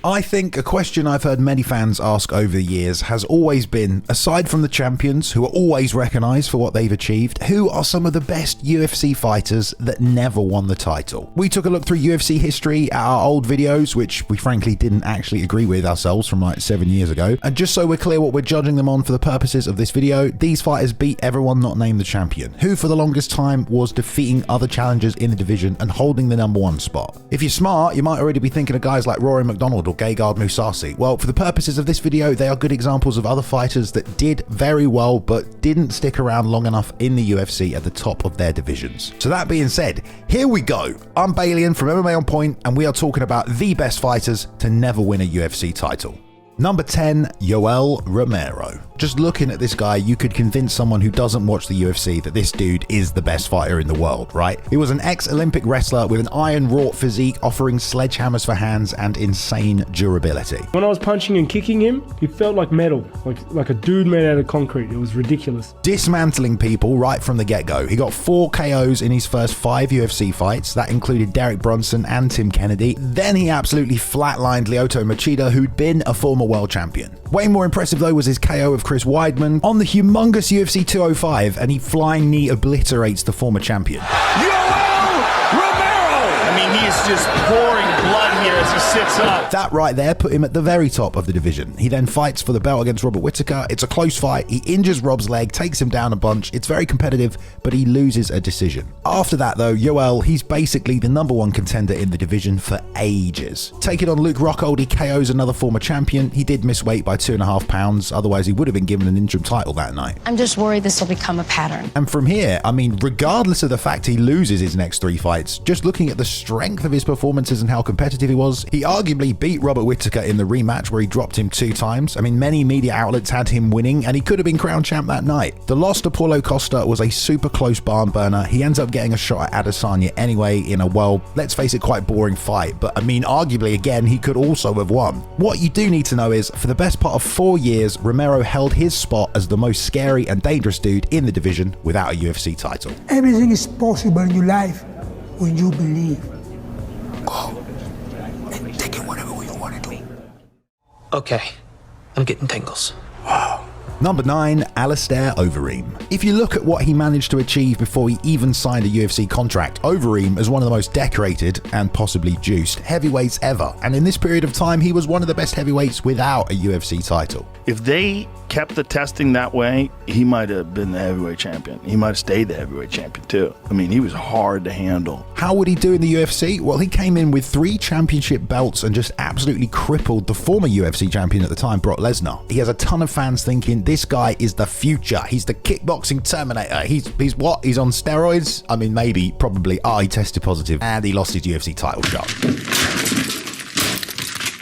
I think a question I've heard many fans ask over the years has always been, aside from the champions who are always recognised for what they've achieved, who are some of the best UFC fighters that never won the title? We took a look through UFC history at our old videos, which we frankly didn't actually agree with ourselves from like 7 years ago. And just so we're clear what we're judging them on for the purposes of this video, these fighters beat everyone not named the champion, who for the longest time was defeating other challengers in the division and holding the #1 spot. If you're smart, you might already be thinking of guys like Rory McDonald or Gegard Mousasi. Well, for the purposes of this video, they are good examples of other fighters that did very well but didn't stick around long enough in the UFC at the top of their divisions. So that being said, here we go. I'm Balian from MMA On Point, and we are talking about the best fighters to never win a UFC title. Number 10, Yoel Romero. Just looking at this guy, you could convince someone who doesn't watch the UFC that this dude is the best fighter in the world, right? He was an ex-Olympic wrestler with an iron-wrought physique offering sledgehammers for hands and insane durability. When I was punching and kicking him, he felt like metal, like a dude made out of concrete. It was ridiculous. Dismantling people right from the get-go. He got 4 KOs in his first 5 UFC fights. That included Derek Brunson and Tim Kennedy. Then he absolutely flatlined Lyoto Machida, who'd been a former world champion. Way more impressive though was his KO of Chris Weidman on the humongous UFC 205, and he flying knee obliterates the former champion. Yoel Romero! I mean, he is just pouring blood here as he sits up. That right there put him at the very top of the division. He then fights for the belt against Robert Whittaker. It's a close fight. He injures Rob's leg, takes him down a bunch. It's very competitive, but he loses a decision. After that though, Yoel, he's basically the #1 contender in the division for ages. Taking on Luke Rockhold, he KOs another former champion. He did miss weight by 2.5 pounds, otherwise he would have been given an interim title that night. I'm just worried this will become a pattern. And from here, I mean, regardless of the fact he loses his next 3 fights, just looking at the strength of his performances and how competitive he was, he arguably beat Robert Whittaker in the rematch where he dropped him 2 times. I mean, many media outlets had him winning, and he could have been crowned champ that night. The loss to Paulo Costa was a super close barn burner. He ends up getting a shot at Adesanya anyway in a, well, let's face it, quite boring fight. But I mean, arguably, again, he could also have won. What you do need to know is, for the best part of 4 years, Romero held his spot as the most scary and dangerous dude in the division without a UFC title. Everything is possible in your life when you believe. Go and take it whatever you want to do. Okay, I'm getting tingles. Wow. Number 9, Alistair Overim. If you look at what he managed to achieve before he even signed a UFC contract, Overim is one of the most decorated and possibly juiced heavyweights ever. And in this period of time, he was one of the best heavyweights without a UFC title. If they kept the testing that way, he might have been the heavyweight champion. He might have stayed the heavyweight champion too. I mean, he was hard to handle. How would he do in the UFC? Well, he came in with 3 championship belts and just absolutely crippled the former UFC champion at the time, Brock Lesnar. He has a ton of fans thinking this guy is the future. He's the kickboxing Terminator. He's what? He's on steroids? I mean, maybe, probably. He tested positive and he lost his UFC title shot.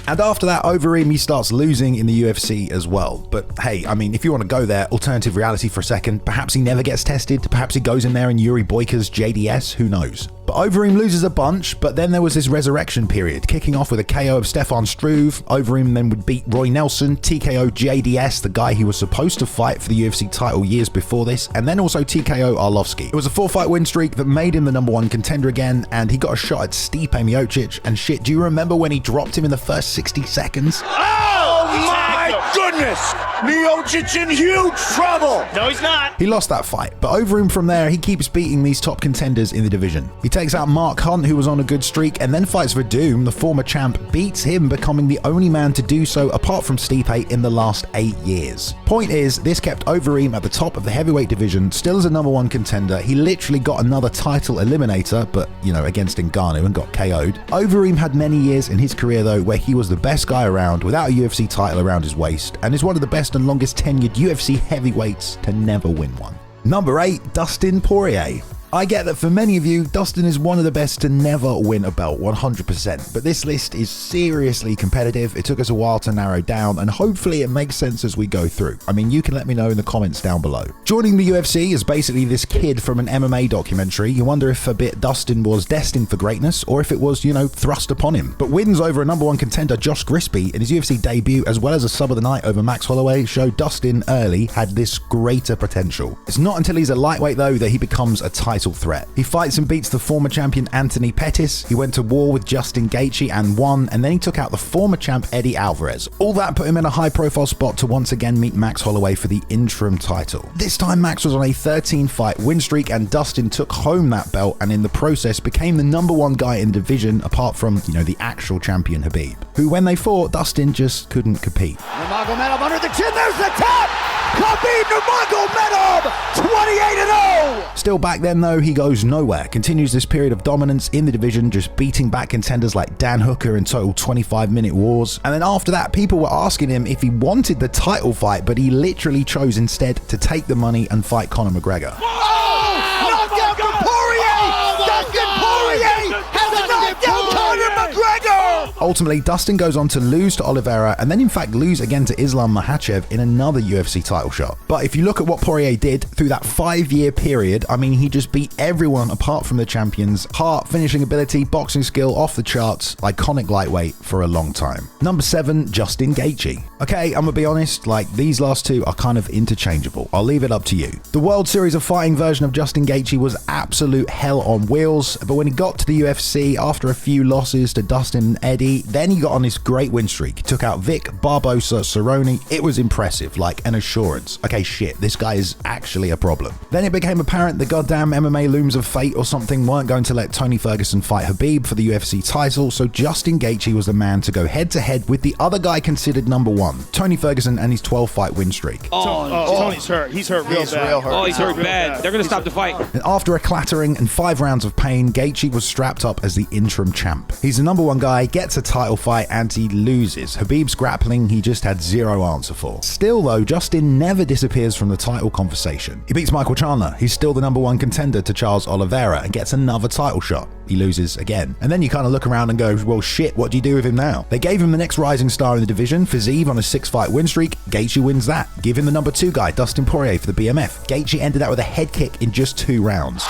And after that, Overeem, he starts losing in the UFC as well. But hey, I mean, if you want to go there, alternative reality for a second, perhaps he never gets tested, perhaps he goes in there in Yuri Boyka's JDS, who knows. But Overeem loses a bunch, but then there was this resurrection period, kicking off with a KO of Stefan Struve. Overeem then would beat Roy Nelson, TKO JDS, the guy he was supposed to fight for the UFC title years before this, and then also TKO Arlovski. It was a 4-fight win streak that made him the #1 contender again, and he got a shot at Stipe Miocic, and shit, do you remember when he dropped him in the first 60 seconds? Oh my goodness! Miocic in huge trouble! No, he's not. He lost that fight, but Overeem from there, he keeps beating these top contenders in the division. He takes out Mark Hunt, who was on a good streak, and then fights for Doom, the former champ, beats him, becoming the only man to do so apart from Stipe in the last 8 years. Point is, this kept Overeem at the top of the heavyweight division, still as a #1 contender. He literally got another title eliminator, but, you know, against Ngannou and got KO'd. Overeem had many years in his career, though, where he was the best guy around without a UFC title around his waist, and is one of the best and longest tenured UFC heavyweights to never win one. Number 8, Dustin Poirier. I get that for many of you, Dustin is one of the best to never win a belt, 100%, but this list is seriously competitive. It took us a while to narrow down, and hopefully it makes sense as we go through. I mean, you can let me know in the comments down below. Joining the UFC is basically this kid from an MMA documentary. You wonder if a bit Dustin was destined for greatness, or if it was, you know, thrust upon him. But wins over a #1 contender, Josh Grisby, in his UFC debut, as well as a sub of the night over Max Holloway, showed Dustin early had this greater potential. It's not until he's a lightweight, though, that he becomes a title title threat. He fights and beats the former champion Anthony Pettis, he went to war with Justin Gaethje and won, and then he took out the former champ Eddie Alvarez. All that put him in a high-profile spot to once again meet Max Holloway for the interim title. This time Max was on a 13-fight win streak, and Dustin took home that belt and in the process became the #1 guy in the division apart from, the actual champion Khabib, who when they fought, Dustin just couldn't compete. Nurmagomedov under the chin, there's the tap! Khabib Nurmagomedov, 28-0! Still back then though, he goes nowhere, continues this period of dominance in the division, just beating back contenders like Dan Hooker in total 25-minute wars. And then after that, people were asking him if he wanted the title fight, but he literally chose instead to take the money and fight Conor McGregor. Knockout from Poirier! Dustin Poirier has knocked out Conor McGregor! Ultimately, Dustin goes on to lose to Oliveira and then in fact lose again to Islam Makhachev in another UFC title shot. But if you look at what Poirier did through that 5-year period, I mean, he just beat everyone apart from the champions. Heart, finishing ability, boxing skill, off the charts, iconic lightweight for a long time. Number 7, Justin Gaethje. Okay, I'm gonna be honest, these last two are kind of interchangeable. I'll leave it up to you. The World Series of Fighting version of Justin Gaethje was absolute hell on wheels, but when he got to the UFC after a few losses to Dustin and Eddie, then he got on this great win streak. He took out Vic, Barbosa, Cerrone. It was impressive, like an assurance. Okay, shit, this guy is actually a problem. Then it became apparent the goddamn MMA looms of fate or something weren't going to let Tony Ferguson fight Khabib for the UFC title, so Justin Gaethje was the man to go head-to-head with the other guy considered #1, Tony Ferguson and his 12-fight win streak. Tony's hurt. He's hurt real bad. Oh, he's hurt bad. They're going to stop the fight. And after a clattering and 5 rounds of pain, Gaethje was strapped up as the interim champ. He's the #1 guy, gets a title fight, and he loses. Khabib's grappling, he just had zero answer for. Still though, Justin never disappears from the title conversation. He beats Michael Chandler, he's still the #1 contender to Charles Oliveira, and gets another title shot. He loses again. And then you kind of look around and go, well shit, what do you do with him now? They gave him the next rising star in the division, Fiziev, on a 6-fight win streak. Gaethje wins that. Give him the #2 guy, Dustin Poirier, for the BMF. Gaethje ended that with a head kick in just 2 rounds.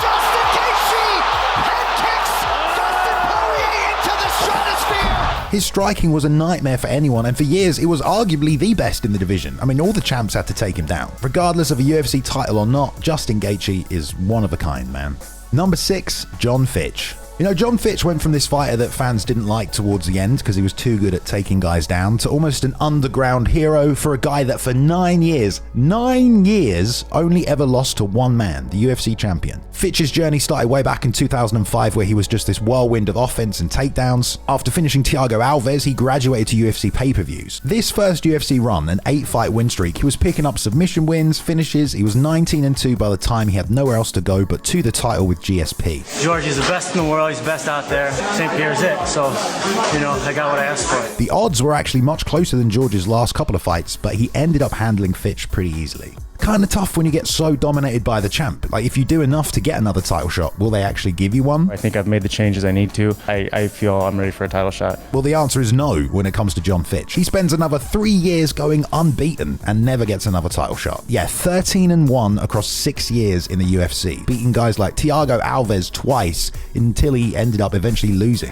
His striking was a nightmare for anyone, and for years it was arguably the best in the division. I mean, all the champs had to take him down. Regardless of a UFC title or not, Justin Gaethje is one of a kind, man. Number 6, John Fitch. John Fitch went from this fighter that fans didn't like towards the end because he was too good at taking guys down to almost an underground hero for a guy that for 9 years, only ever lost to one man, the UFC champion. Fitch's journey started way back in 2005 where he was just this whirlwind of offense and takedowns. After finishing Thiago Alves, he graduated to UFC pay-per-views. This first UFC run, an 8-fight win streak, he was picking up submission wins, finishes. He was 19-2 by the time he had nowhere else to go but to the title with GSP. George is the best in the world. He's the best out there. St. Pierre's it. So, I got what I asked for. The odds were actually much closer than George's last couple of fights, but he ended up handling Fitch pretty easily. Kind of tough when you get so dominated by the champ. If you do enough to get another title shot, will they actually give you one? I think I've made the changes I need to. I feel I'm ready for a title shot. Well, the answer is no when it comes to John Fitch. He spends another 3 years going unbeaten and never gets another title shot. Yeah, 13-1 across 6 years in the UFC, beating guys like Thiago Alves twice until he ended up eventually losing.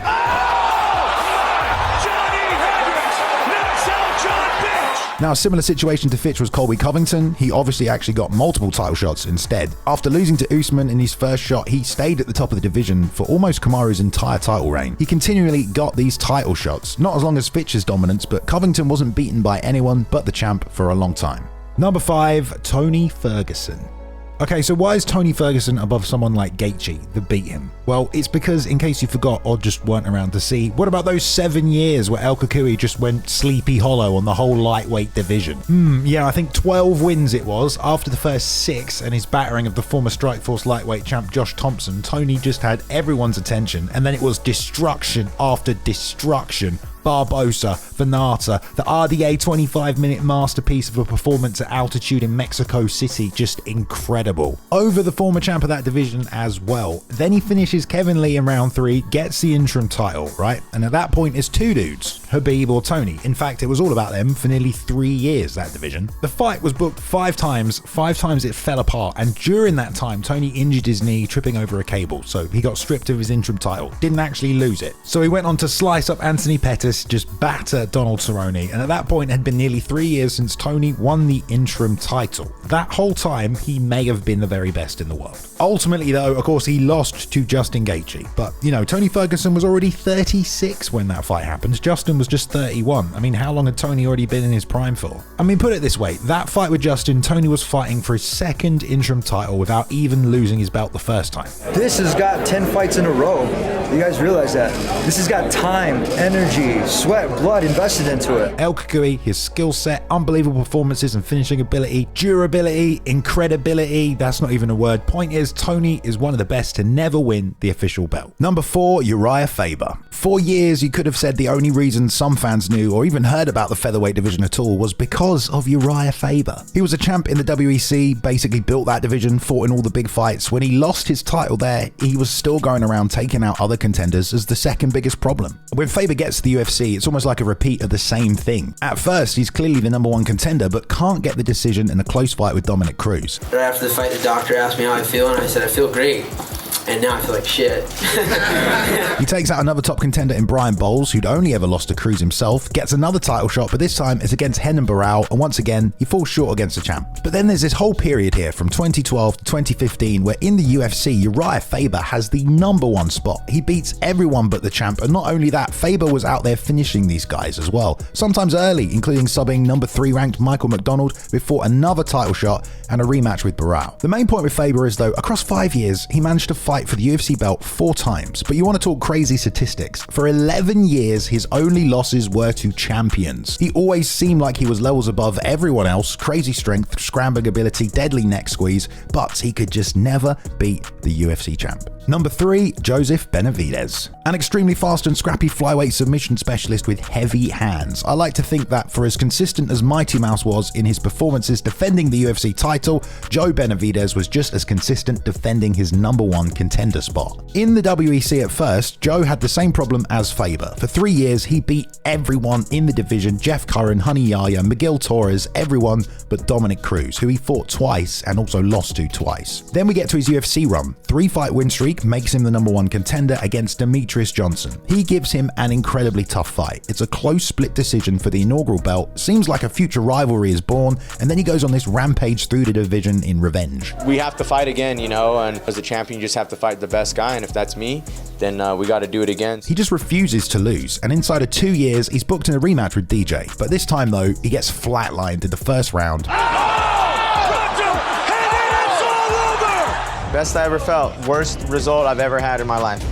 Now, a similar situation to Fitch was Colby Covington. He obviously actually got multiple title shots instead. After losing to Usman in his first shot, he stayed at the top of the division for almost Kamaru's entire title reign. He continually got these title shots, not as long as Fitch's dominance, but Covington wasn't beaten by anyone but the champ for a long time. Number 5, Tony Ferguson. Okay, so why is Tony Ferguson above someone like Gaethje that beat him? Well, it's because, in case you forgot or just weren't around to see, what about those 7 years where El Kukui just went sleepy hollow on the whole lightweight division? Yeah, I think 12 wins it was. After the first 6 and his battering of the former Strikeforce lightweight champ Josh Thompson, Tony just had everyone's attention, and then it was destruction after destruction. Barbosa, Venata, the RDA 25-minute masterpiece of a performance at altitude in Mexico City, just incredible. Over the former champ of that division as well. Then he finishes Kevin Lee in round 3, gets the interim title, right? And at that point it's 2 dudes, Khabib or Tony. In fact, it was all about them for nearly 3 years, that division. The fight was booked 5 times, 5 times it fell apart, and during that time Tony injured his knee tripping over a cable, so he got stripped of his interim title. Didn't actually lose it. So he went on to slice up Anthony Pettis, just batter Donald Cerrone, and at that point it had been nearly 3 years since Tony won the interim title. That whole time he may have been the very best in the world. Ultimately though, of course, he lost to Justin Gaethje. But, you know, Tony Ferguson was already 36 when that fight happened. Justin was just 31. I mean, how long had Tony already been in his prime for? I mean, put it this way, that fight with Justin, Tony was fighting for his second interim title without even losing his belt the first time. This has got 10 fights in a row. You guys realize that? This has got time, energy, sweat, blood invested into it. El Kukui, his skill set, unbelievable performances and finishing ability, durability, incredibility, that's not even a word. Point is, Tony is one of the best to never win the official belt. Number 4, Uriah Faber. For years, you could have said the only reason some fans knew or even heard about the featherweight division at all was because of Uriah Faber. He was a champ in the WEC, basically built that division, fought in all the big fights. When he lost his title there, he was still going around taking out other contenders as the second biggest problem. When Faber gets to the UFC, it's almost like a repeat of the same thing. At first, he's clearly the number 1 contender, but can't get the decision in a close fight with Dominic Cruz. Right after the fight, the doctor asked me how I feel, and I said, I feel great. And now I feel like shit. He takes out another top contender in Brian Bowles, who'd only ever lost to Cruz himself, gets another title shot, but this time it's against Renan Barão, and once again, he falls short against the champ. But then there's this whole period here from 2012 to 2015 where in the UFC, Uriah Faber has the number 1 spot. He beats everyone but the champ, and not only that, Faber was out there finishing these guys as well, sometimes early, including subbing number 3 ranked Michael McDonald before another title shot and a rematch with Barão. The main point with Faber is though, across 5 years, he managed to fight for the UFC belt 4 times, but you want to talk crazy statistics. For 11 years, his only losses were to champions. He always seemed like he was levels above everyone else, crazy strength, scrambling ability, deadly neck squeeze, but he could just never beat the UFC champ. Number 3, Joseph Benavidez. An extremely fast and scrappy flyweight submission specialist with heavy hands. I like to think that for as consistent as Mighty Mouse was in his performances defending the UFC title, Joe Benavidez was just as consistent defending his number 1 contender spot. In the WEC at first, Joe had the same problem as Faber. For 3 years, he beat everyone in the division, Jeff Curran, Honey Yaya, Miguel Torres, everyone but Dominic Cruz, who he fought twice and also lost to twice. Then we get to his UFC run. 3-fight win streak makes him the number 1 contender against Demetrius Johnson. He gives him an incredibly tough fight. It's a close split decision for the inaugural belt, seems like a future rivalry is born, and then he goes on this rampage through the division in revenge. We have to fight again, you know, and as a champion you just have to fight the best guy, and if that's me, then we got to do it again. He just refuses to lose, and inside of 2 years, he's booked in a rematch with DJ. But this time though, he gets flatlined in the first round. Best I ever felt. Worst result I've ever had in my life.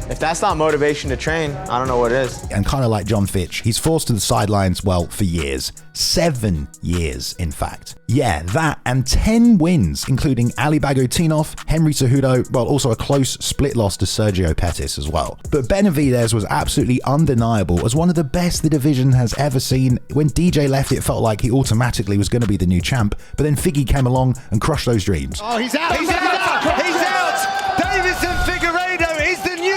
If that's not motivation to train, I don't know what is. And kind of like John Fitch, he's forced to the sidelines, well, for years. 7 years, in fact. Yeah, that and 10 wins, including Ali Bagotinov, Henry Cejudo, well, also a close split loss to Sergio Pettis as well. But Benavidez was absolutely undeniable as one of the best the division has ever seen. When DJ left, it felt like he automatically was going to be the new champ, but then Figgy came along and crushed those dreams. Oh, he's out! He's out! He's out! Davison Figueiredo is the new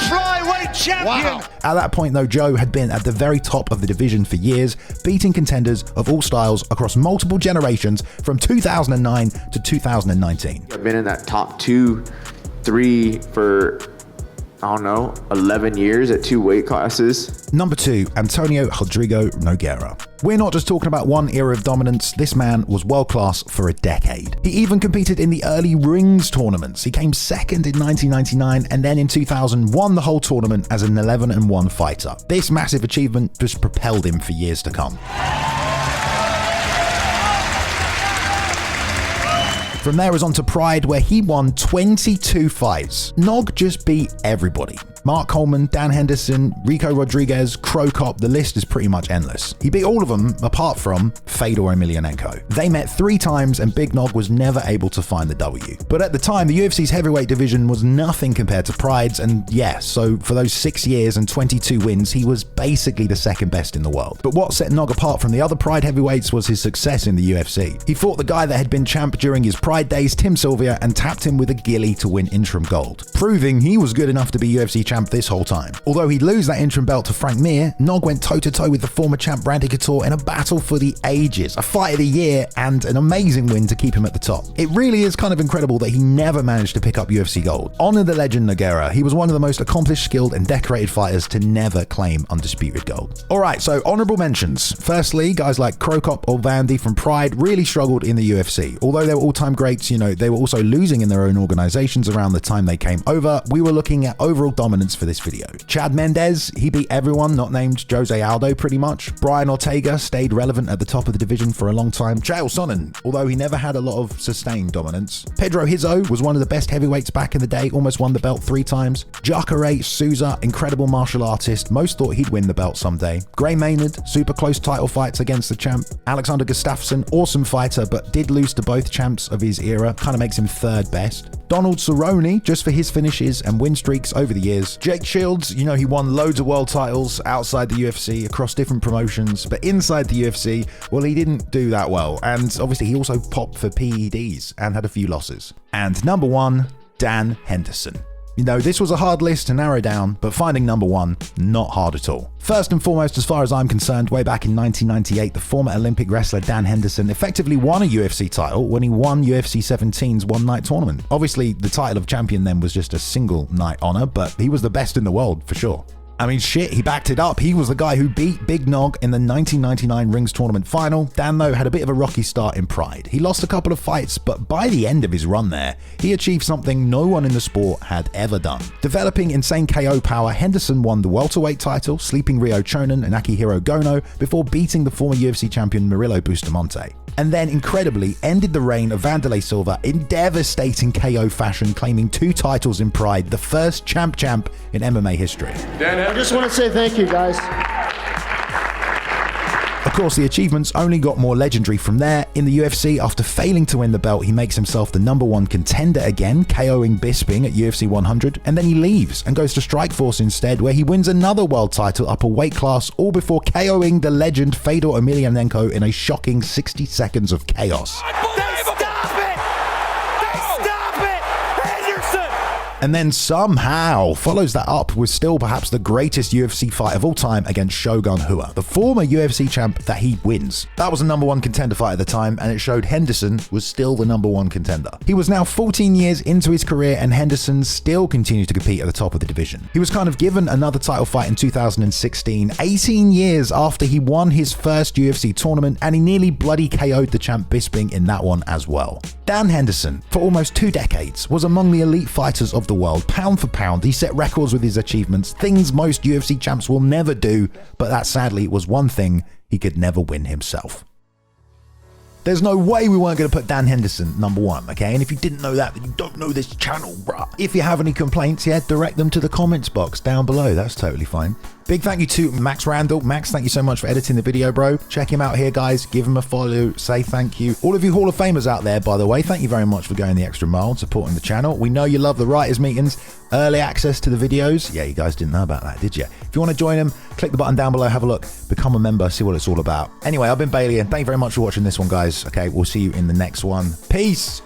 flyweight champion! Wow. At that point though, Joe had been at the very top of the division for years, beating contenders of all styles across multiple generations from 2009 to 2019. I've been in that top 2, 3 for, I don't know, 11 years at 2 weight classes. Number 2, Antonio Rodrigo Nogueira. We're not just talking about one era of dominance, this man was world class for a decade. He even competed in the early rings tournaments. He came second in 1999 and then in 2000 won the whole tournament as an 11-1 fighter. This massive achievement just propelled him for years to come. From there was on to Pride, where he won 22 fights. Nog just beat everybody. Mark Coleman, Dan Henderson, Rico Rodriguez, Crow Cop, the list is pretty much endless. He beat all of them apart from Fedor Emelianenko. They met 3 times and Big Nog was never able to find the W. But at the time, the UFC's heavyweight division was nothing compared to Pride's, and yeah, so for those 6 years and 22 wins, he was basically the second best in the world. But what set Nog apart from the other Pride heavyweights was his success in the UFC. He fought the guy that had been champ during his Pride days, Tim Sylvia, and tapped him with a ghillie to win interim gold, proving he was good enough to be UFC champion champ this whole time. Although he'd lose that interim belt to Frank Mir, Nog went toe-to-toe with the former champ Randy Couture in a battle for the ages, a fight of the year, and an amazing win to keep him at the top. It really is kind of incredible that he never managed to pick up UFC gold. Honor the legend Nogueira. He was one of the most accomplished, skilled, and decorated fighters to never claim undisputed gold. Alright, so honorable mentions. Firstly, guys like Krokop or Vandy from Pride really struggled in the UFC. Although they were all-time greats, they were also losing in their own organizations around the time they came over. We were looking at overall dominance for this video. Chad Mendez, he beat everyone not named Jose Aldo pretty much. Brian Ortega stayed relevant at the top of the division for a long time. Chael Sonnen, although he never had a lot of sustained dominance. Pedro Hizzo was one of the best heavyweights back in the day, almost won the belt 3 times. Jacare Souza, incredible martial artist, most thought he'd win the belt someday. Gray Maynard, super close title fights against the champ. Alexander Gustafsson, awesome fighter, but did lose to both champs of his era, kind of makes him 3rd best. Donald Cerrone, just for his finishes and win streaks over the years. Jake Shields, he won loads of world titles outside the UFC across different promotions, but inside the UFC, well, he didn't do that well. And obviously he also popped for PEDs and had a few losses. And number 1, Dan Henderson. This was a hard list to narrow down, but finding number 1, not hard at all. First and foremost, as far as I'm concerned, way back in 1998, the former Olympic wrestler Dan Henderson effectively won a UFC title when he won UFC 17's one-night tournament. Obviously, the title of champion then was just a single night honor, but he was the best in the world for sure. I mean, shit, he backed it up. He was the guy who beat Big Nog in the 1999 Rings Tournament final. Dan, though, had a bit of a rocky start in Pride. He lost a couple of fights, but by the end of his run there, he achieved something no one in the sport had ever done. Developing insane KO power, Henderson won the welterweight title, sleeping Ryo Chonan and Akihiro Gono, before beating the former UFC champion Murilo Bustamante. And then, incredibly, ended the reign of Wanderlei Silva in devastating KO fashion, claiming 2 titles in Pride, the first champ in MMA history. I just want to say thank you, guys. Of course, the achievements only got more legendary from there. In the UFC, after failing to win the belt, he makes himself the number 1 contender again, KOing Bisping at UFC 100, and then he leaves and goes to Strikeforce instead, where he wins another world title up a weight class, all before KOing the legend Fedor Emelianenko in a shocking 60 seconds of chaos. And then somehow follows that up with still perhaps the greatest UFC fight of all time against Shogun Rua, the former UFC champ that he wins. That was a number 1 contender fight at the time, and it showed Henderson was still the number 1 contender. He was now 14 years into his career, and Henderson still continued to compete at the top of the division. He was kind of given another title fight in 2016, 18 years after he won his first UFC tournament, and he nearly bloody KO'd the champ Bisping in that one as well. Dan Henderson, for almost 2 decades, was among the elite fighters of the world. Pound for pound, he set records with his achievements, things most UFC champs will never do, but that sadly was one thing he could never win himself. There's no way we weren't going to put Dan Henderson number 1, okay? And if you didn't know that, then you don't know this channel, bruh. If you have any complaints, direct them to the comments box down below. That's totally fine. Big thank you to Max Randall. Max, thank you so much for editing the video, bro. Check him out here, guys. Give him a follow. Say thank you. All of you Hall of Famers out there, by the way, thank you very much for going the extra mile and supporting the channel. We know you love the writers' meetings, early access to the videos. Yeah, you guys didn't know about that, did you? If you want to join them, click the button down below, have a look, become a member, see what it's all about. Anyway, I've been Bailey, and thank you very much for watching this one, guys. Okay, we'll see you in the next one. Peace.